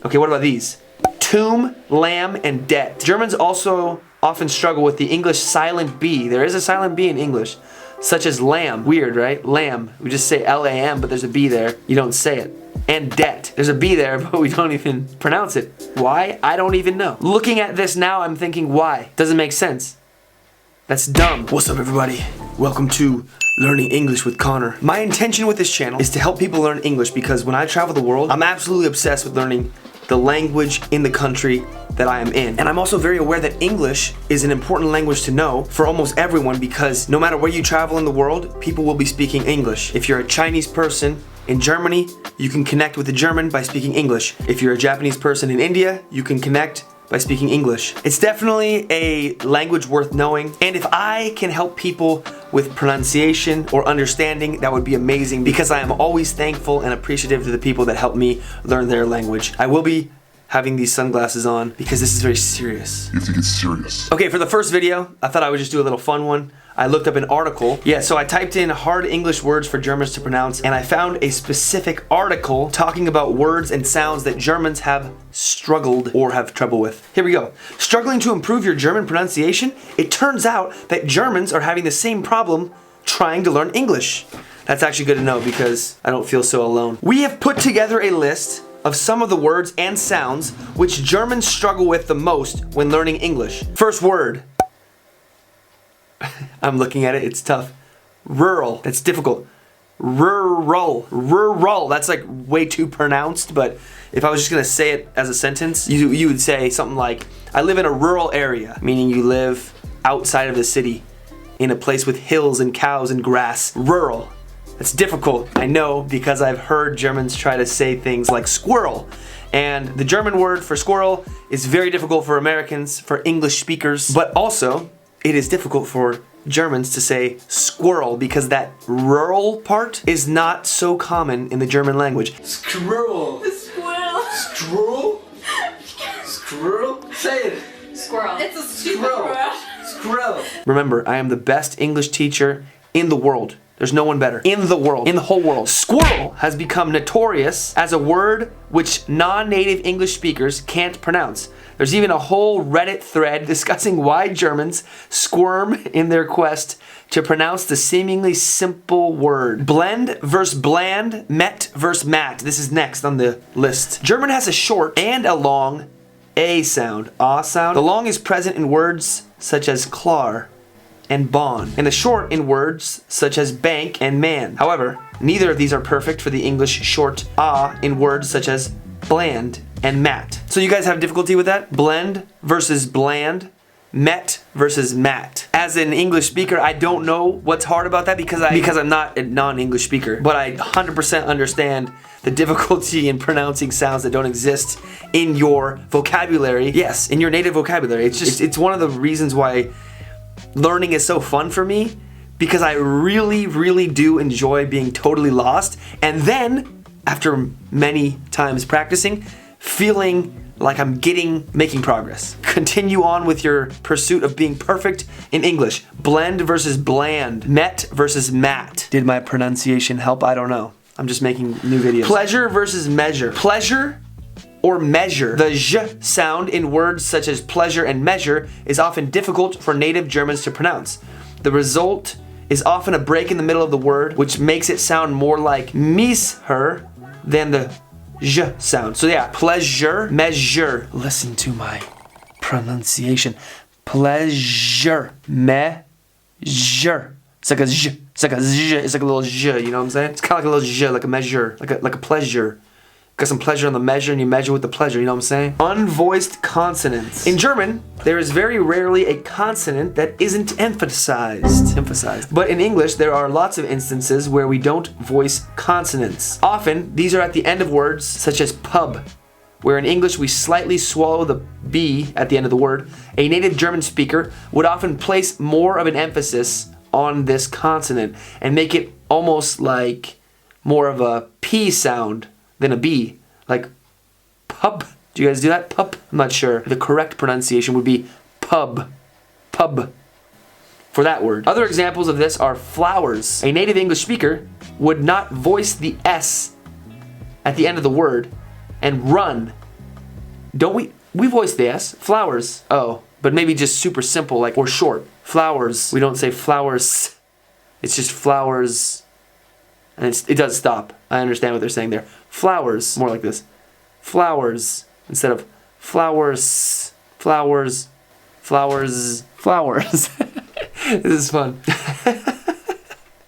Okay, what about these? Tomb, lamb, and debt. Germans also often struggle with the English silent B. There is a silent B in English, such as lamb. Weird, right? Lamb. We just say L-A-M, but there's a B there. You don't say it. And debt. There's a B there, but we don't even pronounce it. Why? I don't even know. Looking at this now, I'm thinking, why? Doesn't make sense. That's dumb. What's up, everybody? Welcome to Learning English with Connor. My intention with this channel is to help people learn English because when I travel the world, I'm absolutely obsessed with learning the language in the country that I am in. And I'm also very aware that English is an important language to know for almost everyone because no matter where you travel in the world, people will be speaking English. If you're a Chinese person in Germany, you can connect with a German by speaking English. If you're a Japanese person in India, you can connect by speaking English. It's definitely a language worth knowing, and if I can help people with pronunciation or understanding, that would be amazing because I am always thankful and appreciative to the people that help me learn their language. I will be having these sunglasses on because this is very serious. You have to get serious. Okay, for the first video, I thought I would just do a little fun one. I looked up an article. Yeah, so I typed in hard English words for Germans to pronounce, and I found a specific article talking about words and sounds that Germans have struggled or have trouble with. Here we go. Struggling to improve your German pronunciation? It turns out that Germans are having the same problem trying to learn English. That's actually good to know because I don't feel so alone. We have put together a list of some of the words and sounds which Germans struggle with the most when learning English. First word. I'm looking at it, it's tough. Rural, that's difficult. Rural, that's like way too pronounced, but if I was just gonna say it as a sentence, you would say something like, I live in a rural area, meaning you live outside of the city, in a place with hills and cows and grass. Rural. That's difficult, I know, because I've heard Germans try to say things like squirrel. And the German word for squirrel is very difficult for Americans, for English speakers, but also it is difficult for Germans to say squirrel because that rural part is not so common in the German language. Squirrel. Squirrel. Squirrel? Squirrel? Say it. Squirrel. It's a stupid word. Squirrel. Remember, I am the best English teacher in the world. There's no one better. In the world. In the whole world. Squirrel has become notorious as a word which non-native English speakers can't pronounce. There's even a whole Reddit thread discussing why Germans squirm in their quest to pronounce the seemingly simple word. Blend versus bland, met versus mat. This is next on the list. German has a short and a long A sound, ah sound. The long is present in words such as klar and Bahn, and the short in words such as bank and man. However, neither of these are perfect for the English short ah in words such as bland and mat. So you guys have difficulty with that? Blend versus bland, met versus mat. As an English speaker, I don't know what's hard about that because I'm not a non-English speaker, but I 100% understand the difficulty in pronouncing sounds that don't exist in your vocabulary. Yes, in your native vocabulary. It's one of the reasons why learning is so fun for me because I really do enjoy being totally lost, and then after many times practicing, feeling like I'm making progress. Continue on with your pursuit of being perfect in English. Blend versus bland, met versus mat. Did my pronunciation help? I don't know. I'm just making new videos. Pleasure versus measure. Pleasure or measure. The zh sound in words such as pleasure and measure is often difficult for native Germans to pronounce. The result is often a break in the middle of the word, which makes it sound more like her than the zh sound. So yeah, pleasure, measure. Listen to my pronunciation. Pleasure, measure. It's like a zh. It's like a zh. It's like a little zh. You know what I'm saying? It's kind of like a little zh, like a measure, like a pleasure. Got some pleasure on the measure and you measure with the pleasure, you know what I'm saying? Unvoiced consonants. In German, there is very rarely a consonant that isn't emphasized. But in English, there are lots of instances where we don't voice consonants. Often, these are at the end of words, such as pub, where in English we slightly swallow the B at the end of the word. A native German speaker would often place more of an emphasis on this consonant and make it almost like more of a P sound than a B, like pub. Do you guys do that? Pup? I'm not sure. The correct pronunciation would be pub. Pub. For that word. Other examples of this are flowers. A native English speaker would not voice the S at the end of the word and run Don't we voice the S. Flowers. Oh, but maybe just super simple, like, or short. Flowers. We don't say flowers. It's just flowers. And it does stop. I understand what they're saying there. Flowers. More like this. Flowers. Instead of flowers. Flowers. Flowers. Flowers. This is fun.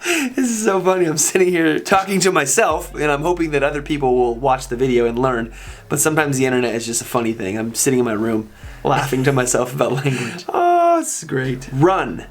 This is so funny. I'm sitting here talking to myself, and I'm hoping that other people will watch the video and learn. But sometimes the internet is just a funny thing. I'm sitting in my room laughing to myself about language. Oh, it's great. Run,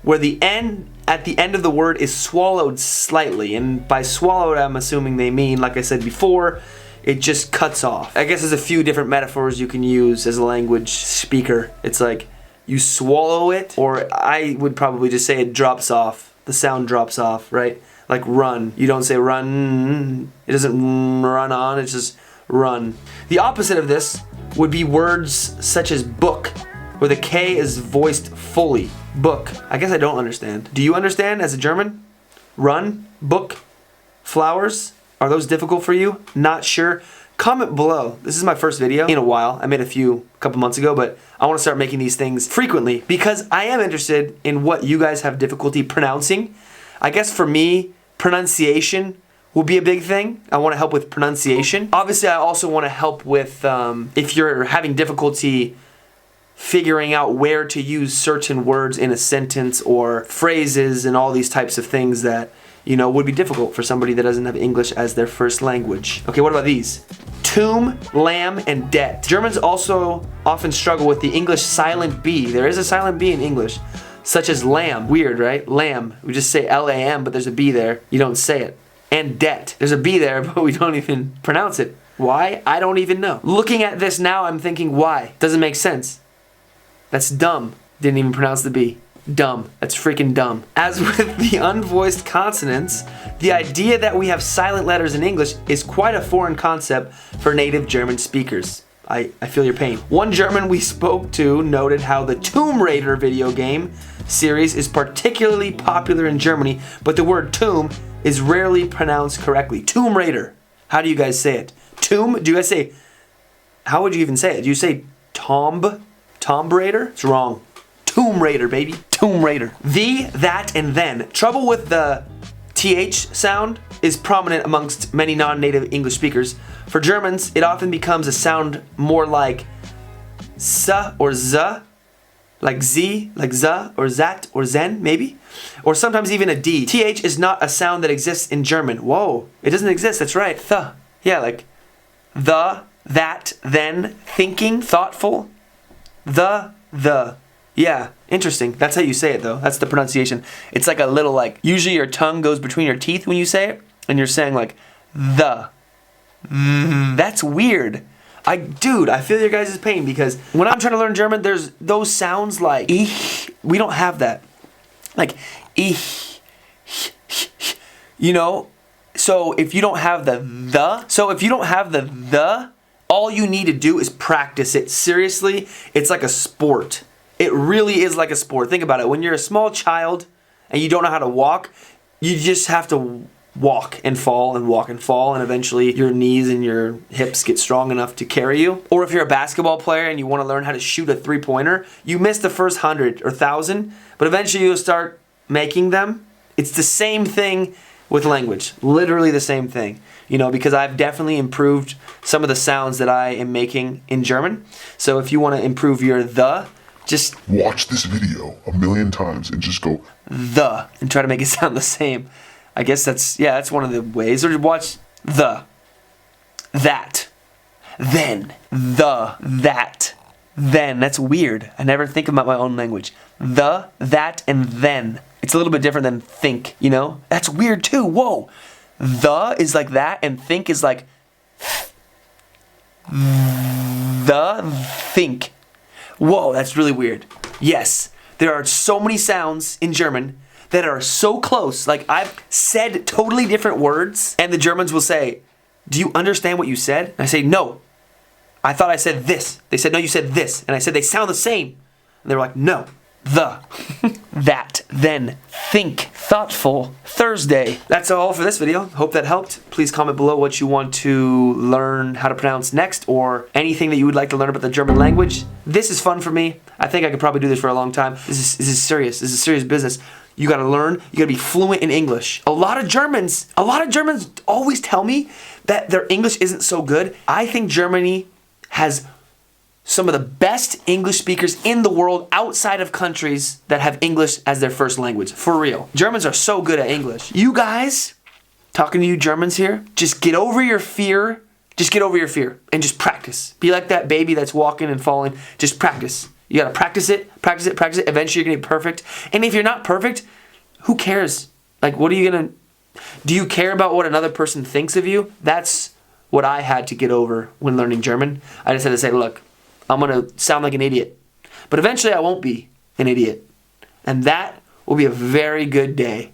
where the N at the end of the word is swallowed slightly. And by swallowed, I'm assuming they mean, like I said before, it just cuts off. I guess there's a few different metaphors you can use as a language speaker. It's like you swallow it, or I would probably just say it drops off. The sound drops off, right? Like run. You don't say run. It doesn't run on, it's just run. The opposite of this would be words such as book, where the K is voiced fully. Book. I guess I don't understand. Do you understand as a German? Run, book, flowers. Are those difficult for you? Not sure. Comment below. This is my first video in a while. I made a couple months ago, but I want to start making these things frequently because I am interested in what you guys have difficulty pronouncing. I guess for me, pronunciation will be a big thing. I want to help with pronunciation. Obviously, I also want to help with if you're having difficulty figuring out where to use certain words in a sentence or phrases and all these types of things that, you know, would be difficult for somebody that doesn't have English as their first language. Okay, what about these? Tomb, lamb, and debt. Germans also often struggle with the English silent B. There is a silent B in English, such as lamb. Weird, right? Lamb. We just say L-A-M, but there's a B there. You don't say it. And debt. There's a B there, but we don't even pronounce it. Why? I don't even know. Looking at this now, I'm thinking, why? Doesn't make sense. That's dumb. Didn't even pronounce the B. Dumb. That's freaking dumb. As with the unvoiced consonants, the idea that we have silent letters in English is quite a foreign concept for native German speakers. I feel your pain. One German we spoke to noted how the Tomb Raider video game series is particularly popular in Germany, but the word tomb is rarely pronounced correctly. Tomb Raider. How do you guys say it? Tomb? Do you guys say, how would you even say it? Do you say tomb? Tomb Raider? It's wrong. Tomb Raider, baby. Tomb Raider. The, that, and then. Trouble with the TH sound is prominent amongst many non-native English speakers. For Germans, it often becomes a sound more like S or Z, like Z, like Z, or Zat, or Zen, maybe? Or sometimes even a D. TH is not a sound that exists in German. Whoa, it doesn't exist, that's right. Th. Yeah, like the, that, then, thinking, thoughtful. The. Yeah, interesting. That's how you say it though. That's the pronunciation. It's like a little like, usually your tongue goes between your teeth when you say it, and you're saying like, the. That's weird. Dude, I feel your guys' pain because when I'm trying to learn German, there's those sounds like, ich. We don't have that. Like, ich. You know? So if you don't have the, all you need to do is practice it. Seriously, it's like a sport. It really is like a sport. Think about it. When you're a small child and you don't know how to walk, you just have to walk and fall and walk and fall, and eventually your knees and your hips get strong enough to carry you. Or if you're a basketball player and you want to learn how to shoot a three-pointer, you miss the first 100 or 1,000, but eventually you'll start making them. It's the same thing with language. Literally the same thing. You know, because I've definitely improved some of the sounds that I am making in German. So if you want to improve your just watch this video 1,000,000 times and just go and try to make it sound the same. I guess that's one of the ways. Or watch that, then, that, then. That's weird. I never think about my own language. The, that, and then. It's a little bit different than think, you know? That's weird too. Whoa. The is like that, and think is like think. Whoa, that's really weird. Yes, there are so many sounds in German that are so close. Like, I've said totally different words, and the Germans will say, do you understand what you said? And I say, no. I thought I said this. They said, no, you said this. And I said, they sound the same. And they were like, no. the, that, then, think, thoughtful, Thursday. That's all for this video. Hope that helped. Please comment below what you want to learn how to pronounce next, or anything that you would like to learn about the German language. This is fun for me. I think I could probably do this for a long time. This is serious. This is serious business. You gotta learn, you gotta be fluent in English. A lot of Germans always tell me that their English isn't so good. I think Germany has some of the best English speakers in the world outside of countries that have English as their first language. For real. Germans are so good at English. You guys, talking to you Germans here, just get over your fear. Just get over your fear and just practice. Be like that baby that's walking and falling. Just practice. You gotta practice it, practice it, practice it. Eventually you're gonna be perfect. And if you're not perfect, who cares? Like, what are you gonna... Do you care about what another person thinks of you? That's what I had to get over when learning German. I just had to say, look, I'm gonna sound like an idiot. But eventually I won't be an idiot. And that will be a very good day.